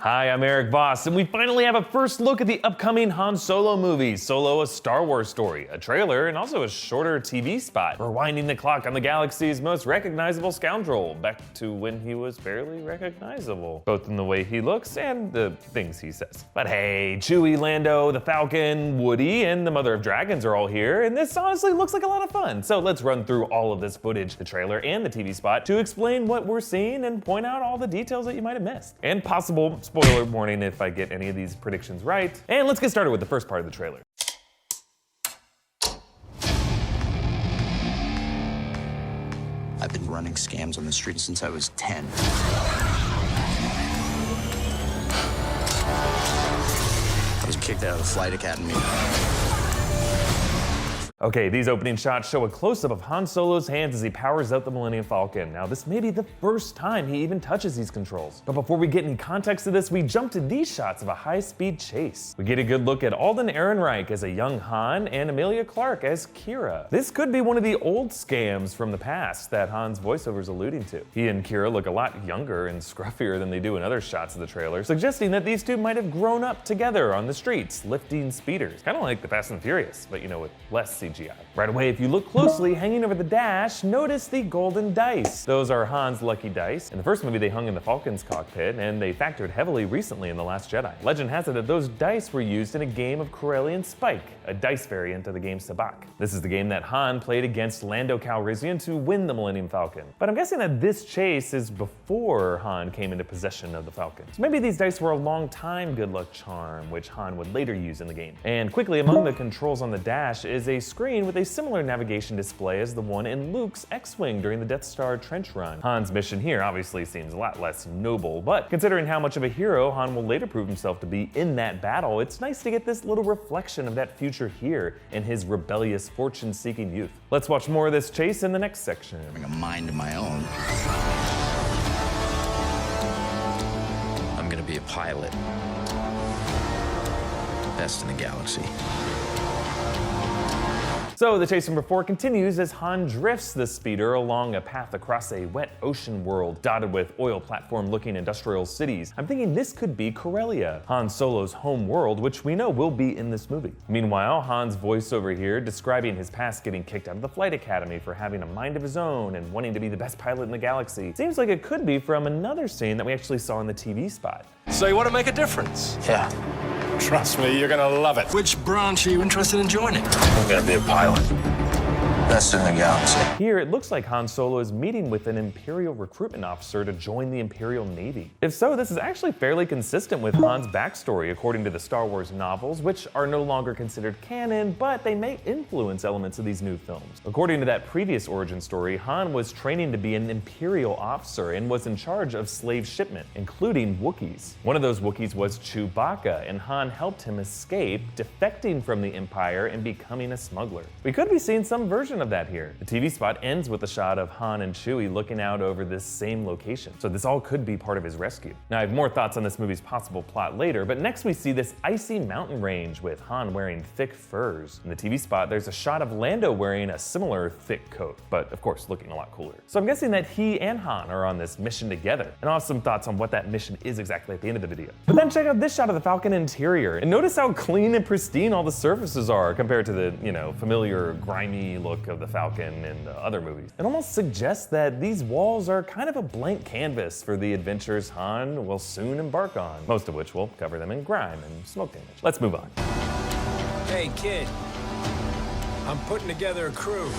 Hi, I'm Erik Voss, and we finally have a first look at the upcoming Han Solo movie, Solo: A Star Wars Story, a trailer, and also a shorter TV spot, rewinding the clock on the galaxy's most recognizable scoundrel, back to when he was barely recognizable, both in the way he looks and the things he says. But hey, Chewie, Lando, the Falcon, Woody, and the Mother of Dragons are all here, and this honestly looks like a lot of fun. So let's run through all of this footage, the trailer and the TV spot, to explain what we're seeing and point out all the details that you might have missed, and possible spoiler warning if I get any of these predictions right. And let's get started with the first part of the trailer. I've been running scams on the street since I was 10. I was kicked out of the flight academy. Okay, these opening shots show a close-up of Han Solo's hands as he powers up the Millennium Falcon. Now, this may be the first time he even touches these controls. But before we get any context to this, we jump to these shots of a high-speed chase. We get a good look at Alden Ehrenreich as a young Han and Emilia Clarke as Qi'ra. This could be one of the old scams from the past that Han's voiceover is alluding to. He and Qi'ra look a lot younger and scruffier than they do in other shots of the trailer, suggesting that these two might have grown up together on the streets, lifting speeders. Kind of like the Fast and Furious, but with less CGI. Right away, if you look closely, hanging over the dash, notice the golden dice. Those are Han's lucky dice. In the first movie, they hung in the Falcon's cockpit, and they factored heavily recently in The Last Jedi. Legend has it that those dice were used in a game of Corellian Spike, a dice variant of the game Sabacc. This is the game that Han played against Lando Calrissian to win the Millennium Falcon. But I'm guessing that this chase is before Han came into possession of the Falcon. So maybe these dice were a long-time good luck charm, which Han would later use in the game. And quickly, among the controls on the dash is a screen with a similar navigation display as the one in Luke's X-Wing during the Death Star trench run. Han's mission here obviously seems a lot less noble, but considering how much of a hero Han will later prove himself to be in that battle, it's nice to get this little reflection of that future here in his rebellious, fortune-seeking youth. Let's watch more of this chase in the next section. Having a mind of my own. I'm gonna be a pilot. Best in the galaxy. So the chase from before continues as Han drifts the speeder along a path across a wet ocean world dotted with oil platform-looking industrial cities. I'm thinking this could be Corellia, Han Solo's home world, which we know will be in this movie. Meanwhile, Han's voiceover here describing his past getting kicked out of the flight academy for having a mind of his own and wanting to be the best pilot in the galaxy seems like it could be from another scene that we actually saw in the TV spot. So you want to make a difference? Yeah. Trust me, you're gonna love it. Which branch are you interested in joining? I'm gonna be a pilot. Best in the galaxy. Here, it looks like Han Solo is meeting with an Imperial recruitment officer to join the Imperial Navy. If so, this is actually fairly consistent with Han's backstory according to the Star Wars novels, which are no longer considered canon, but they may influence elements of these new films. According to that previous origin story, Han was training to be an Imperial officer and was in charge of slave shipment, including Wookiees. One of those Wookiees was Chewbacca, and Han helped him escape, defecting from the Empire and becoming a smuggler. We could be seeing some version of that here. The TV spot ends with a shot of Han and Chewie looking out over this same location, so this all could be part of his rescue. Now, I have more thoughts on this movie's possible plot later, but next we see this icy mountain range with Han wearing thick furs. In the TV spot, there's a shot of Lando wearing a similar thick coat, but of course looking a lot cooler. So I'm guessing that he and Han are on this mission together, and I'll have some thoughts on what that mission is exactly at the end of the video. But then check out this shot of the Falcon interior, and notice how clean and pristine all the surfaces are compared to the, familiar grimy look of the Falcon in the other movies. It almost suggests that these walls are kind of a blank canvas for the adventures Han will soon embark on, most of which will cover them in grime and smoke damage. Let's move on. Hey, kid. I'm putting together a crew.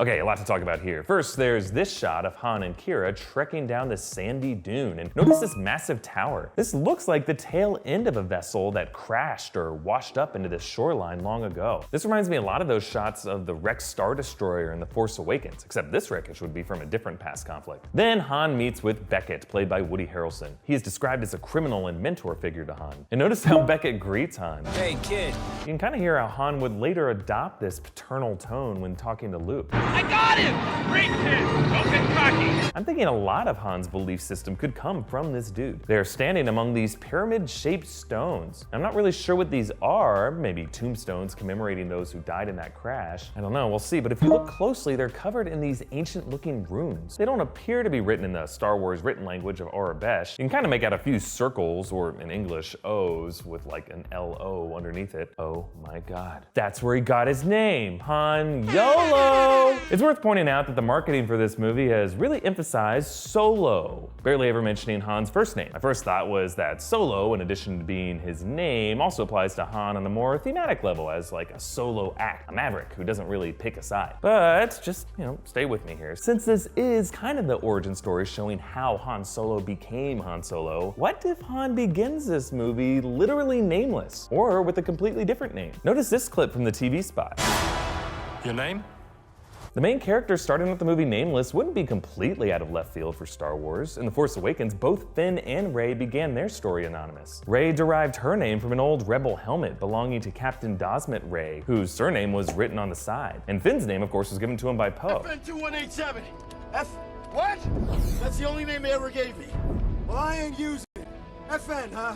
Okay, a lot to talk about here. First, there's this shot of Han and Qi'ra trekking down this sandy dune, and notice this massive tower. This looks like the tail end of a vessel that crashed or washed up into this shoreline long ago. This reminds me a lot of those shots of the wrecked Star Destroyer in The Force Awakens, except this wreckage would be from a different past conflict. Then Han meets with Beckett, played by Woody Harrelson. He is described as a criminal and mentor figure to Han. And notice how Beckett greets Han. Hey, kid. You can kind of hear how Han would later adopt this paternal tone when talking to Luke. I got him! Great kid! Don't get cocky! I'm thinking a lot of Han's belief system could come from this dude. They're standing among these pyramid-shaped stones. I'm not really sure what these are, maybe tombstones commemorating those who died in that crash. I don't know, we'll see, but if you look closely, they're covered in these ancient-looking runes. They don't appear to be written in the Star Wars written language of Aurebesh. You can kind of make out a few circles, or in English, O's, with like an L-O underneath it. Oh my god. That's where he got his name, Han YOLO! It's worth pointing out that the marketing for this movie has really emphasized Solo, barely ever mentioning Han's first name. My first thought was that Solo, in addition to being his name, also applies to Han on a more thematic level as like a solo act, a maverick who doesn't really pick a side. But just, stay with me here. Since this is kind of the origin story showing how Han Solo became Han Solo, what if Han begins this movie literally nameless, or with a completely different name? Notice this clip from the TV spot. Your name? The main character starting with the movie nameless wouldn't be completely out of left field for Star Wars. In The Force Awakens, both Finn and Rey began their story anonymous. Rey derived her name from an old rebel helmet belonging to Captain Dosmet Rey, whose surname was written on the side. And Finn's name, of course, was given to him by Poe. FN2187. What? That's the only name they ever gave me. Well, I ain't using it. FN, huh?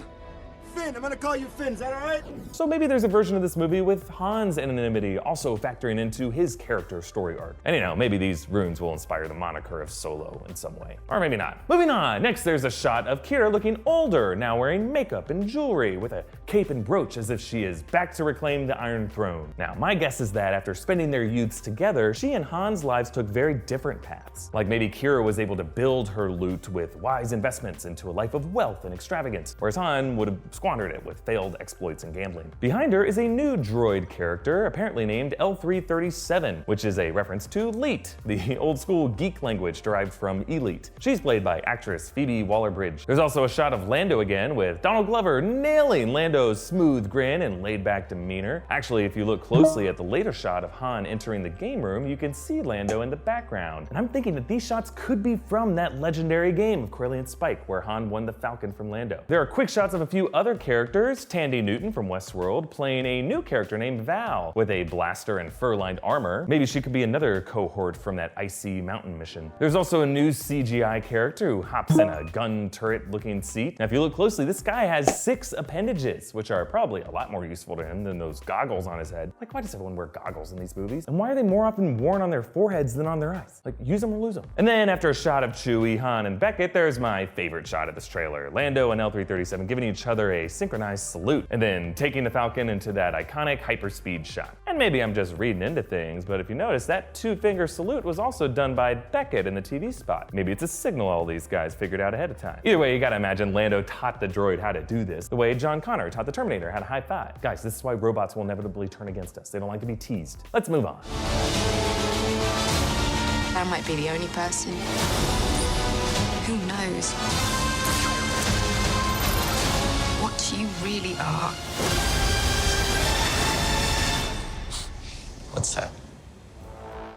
Finn, I'm gonna call you Finn, is that alright? So maybe there's a version of this movie with Han's anonymity also factoring into his character story arc. And maybe these runes will inspire the moniker of Solo in some way. Or maybe not. Moving on, next there's a shot of Qi'ra looking older, now wearing makeup and jewelry, with a cape and brooch as if she is back to reclaim the Iron Throne. Now, my guess is that after spending their youths together, she and Han's lives took very different paths. Like maybe Qi'ra was able to build her loot with wise investments into a life of wealth and extravagance, whereas Han would have squandered it with failed exploits and gambling. Behind her is a new droid character, apparently named L337, which is a reference to Leet, the old school geek language derived from Elite. She's played by actress Phoebe Waller-Bridge. There's also a shot of Lando again, with Donald Glover nailing Lando's smooth grin and laid-back demeanor. Actually, if you look closely at the later shot of Han entering the game room, you can see Lando in the background. And I'm thinking that these shots could be from that legendary game of Corellian Spike, where Han won the Falcon from Lando. There are quick shots of a few other characters. Tandy Newton from Westworld playing a new character named Val with a blaster and fur-lined armor. Maybe she could be another cohort from that icy mountain mission. There's also a new CGI character who hops in a gun turret looking seat. Now if you look closely, this guy has 6 appendages, which are probably a lot more useful to him than those goggles on his head. Like, why does everyone wear goggles in these movies? And why are they more often worn on their foreheads than on their eyes? Like, use them or lose them. And then after a shot of Chewie, Han, and Beckett, there's my favorite shot of this trailer. Lando and L337 giving each other a synchronized salute, and then taking the Falcon into that iconic hyperspeed shot. And maybe I'm just reading into things, but if you notice, that 2-finger salute was also done by Beckett in the TV spot. Maybe it's a signal all these guys figured out ahead of time. Either way, you gotta imagine Lando taught the droid how to do this, the way John Connor taught the Terminator how to high five. Guys, this is why robots will inevitably turn against us. They don't like to be teased. Let's move on. I might be the only person. Who knows what you really are? What's that?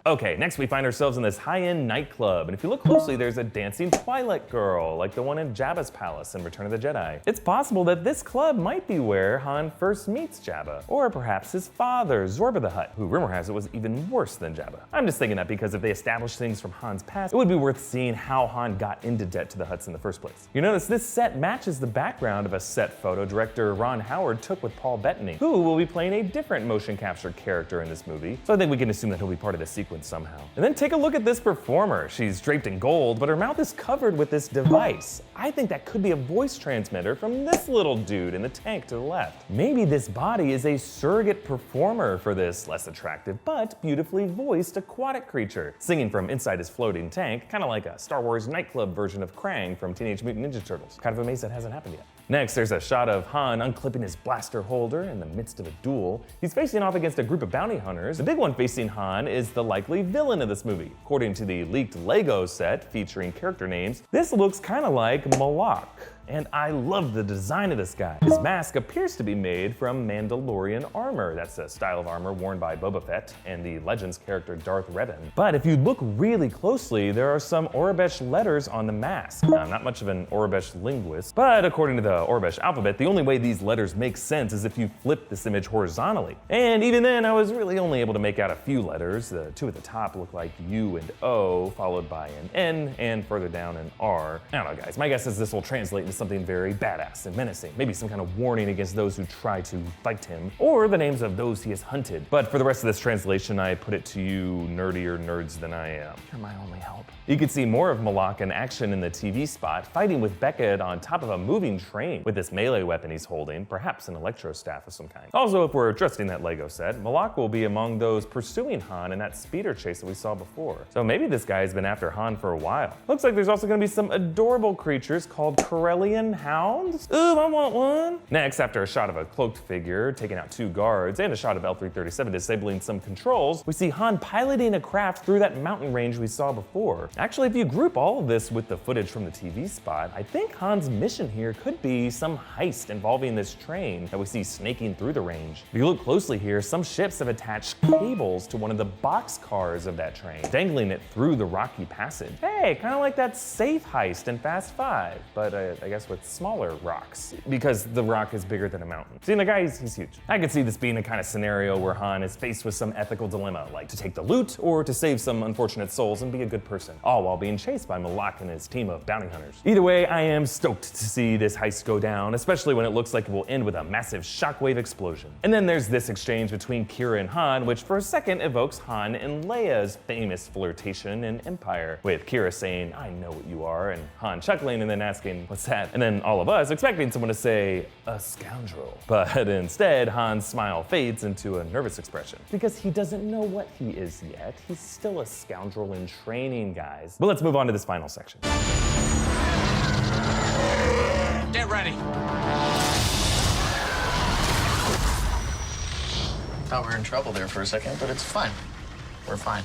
Okay, next we find ourselves in this high-end nightclub, and if you look closely, there's a dancing Twilight girl, like the one in Jabba's palace in Return of the Jedi. It's possible that this club might be where Han first meets Jabba, or perhaps his father, Zorba the Hutt, who rumor has it was even worse than Jabba. I'm just thinking that because if they establish things from Han's past, it would be worth seeing how Han got into debt to the Hutts in the first place. You notice this set matches the background of a set photo director Ron Howard took with Paul Bettany, who will be playing a different motion capture character in this movie, so I think we can assume that he'll be part of the sequence somehow. And then take a look at this performer. She's draped in gold, but her mouth is covered with this device. I think that could be a voice transmitter from this little dude in the tank to the left. Maybe this body is a surrogate performer for this less attractive but beautifully voiced aquatic creature, singing from inside his floating tank, kind of like a Star Wars nightclub version of Krang from Teenage Mutant Ninja Turtles. Kind of amazed that hasn't happened yet. Next, there's a shot of Han unclipping his blaster holder in the midst of a duel. He's facing off against a group of bounty hunters. The big one facing Han is the likely villain of this movie. According to the leaked Lego set featuring character names, this looks kind of like Malak. and I love the design of this guy. His mask appears to be made from Mandalorian armor. That's a style of armor worn by Boba Fett and the Legends character Darth Revan. But if you look really closely, there are some Aurebesh letters on the mask. Now, I'm not much of an Aurebesh linguist, but according to the Aurebesh alphabet, the only way these letters make sense is if you flip this image horizontally. And even then, I was really only able to make out a few letters. The two at the top look like U and O, followed by an N, and further down an R. I don't know, guys. My guess is this will translate into something very badass and menacing. Maybe some kind of warning against those who try to fight him, or the names of those he has hunted. But for the rest of this translation, I put it to you nerdier nerds than I am. You're my only help. You can see more of Malak in action in the TV spot, fighting with Beckett on top of a moving train with this melee weapon he's holding, perhaps an electro staff of some kind. Also, if we're trusting that Lego set, Malak will be among those pursuing Han in that speeder chase that we saw before. So maybe this guy has been after Han for a while. Looks like there's also gonna be some adorable creatures called Corellian hounds. Ooh, I want one. Next, after a shot of a cloaked figure taking out 2 guards and a shot of L-337 disabling some controls, we see Han piloting a craft through that mountain range we saw before. Actually, if you group all of this with the footage from the TV spot, I think Han's mission here could be some heist involving this train that we see snaking through the range. If you look closely here, some ships have attached cables to one of the box cars of that train, dangling it through the rocky passage. Hey, kind of like that safe heist in Fast 5, but I guess with smaller rocks, because the rock is bigger than a mountain. See, the guy, he's huge. I could see this being a kind of scenario where Han is faced with some ethical dilemma, like to take the loot or to save some unfortunate souls and be a good person, all while being chased by Malak and his team of bounty hunters. Either way, I am stoked to see this heist go down, especially when it looks like it will end with a massive shockwave explosion. And then there's this exchange between Qi'ra and Han, which for a second evokes Han and Leia's famous flirtation in Empire, with Qi'ra saying, "I know what you are," and Han chuckling and then asking, "What's that?" And then all of us expecting someone to say, "A scoundrel." But instead, Han's smile fades into a nervous expression, because he doesn't know what he is yet. He's still a scoundrel in training, guys. But let's move on to this final section. Get ready. Thought we were in trouble there for a second, but it's fine. We're fine.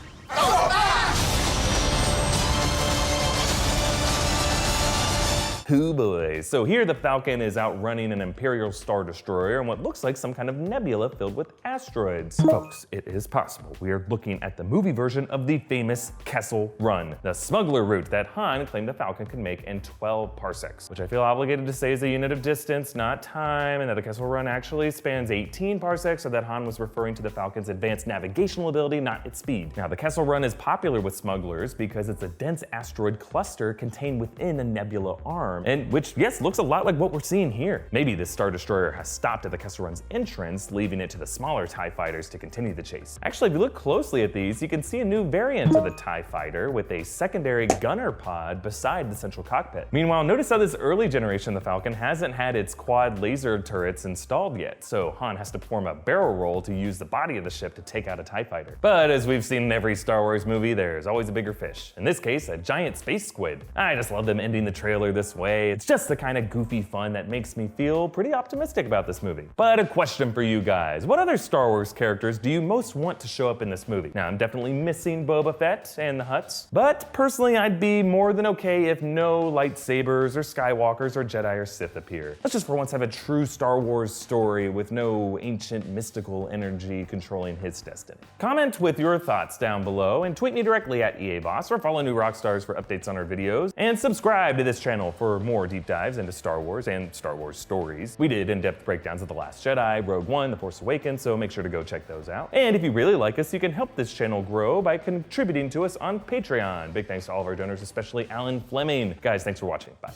Hoo boy. So here the Falcon is outrunning an Imperial Star Destroyer in what looks like some kind of nebula filled with asteroids. Folks, it is possible we are looking at the movie version of the famous Kessel Run, the smuggler route that Han claimed the Falcon could make in 12 parsecs, which I feel obligated to say is a unit of distance, not time, and that the Kessel Run actually spans 18 parsecs, so that Han was referring to the Falcon's advanced navigational ability, not its speed. Now, the Kessel Run is popular with smugglers because it's a dense asteroid cluster contained within a nebula arm, and which, yes, looks a lot like what we're seeing here. Maybe this Star Destroyer has stopped at the Kessel Run's entrance, leaving it to the smaller TIE fighters to continue the chase. Actually, if you look closely at these, you can see a new variant of the TIE fighter with a secondary gunner pod beside the central cockpit. Meanwhile, notice how this early generation of the Falcon hasn't had its quad laser turrets installed yet, so Han has to perform a barrel roll to use the body of the ship to take out a TIE fighter. But as we've seen in every Star Wars movie, there's always a bigger fish. In this case, a giant space squid. I just love them ending the trailer this way. It's just the kind of goofy fun that makes me feel pretty optimistic about this movie. But a question for you guys. What other Star Wars characters do you most want to show up in this movie? Now, I'm definitely missing Boba Fett and the Hutts, but personally, I'd be more than okay if no lightsabers or Skywalkers or Jedi or Sith appear. Let's just for once have a true Star Wars story with no ancient mystical energy controlling his destiny. Comment with your thoughts down below and tweet me directly at Erik Voss, or follow New Rockstars for updates on our videos, and subscribe to this channel for more deep dives into Star Wars and Star Wars stories. We did in-depth breakdowns of The Last Jedi, Rogue One, The Force Awakens, so make sure to go check those out. And if you really like us, you can help this channel grow by contributing to us on Patreon. Big thanks to all of our donors, especially Alan Fleming. Guys, thanks for watching. Bye.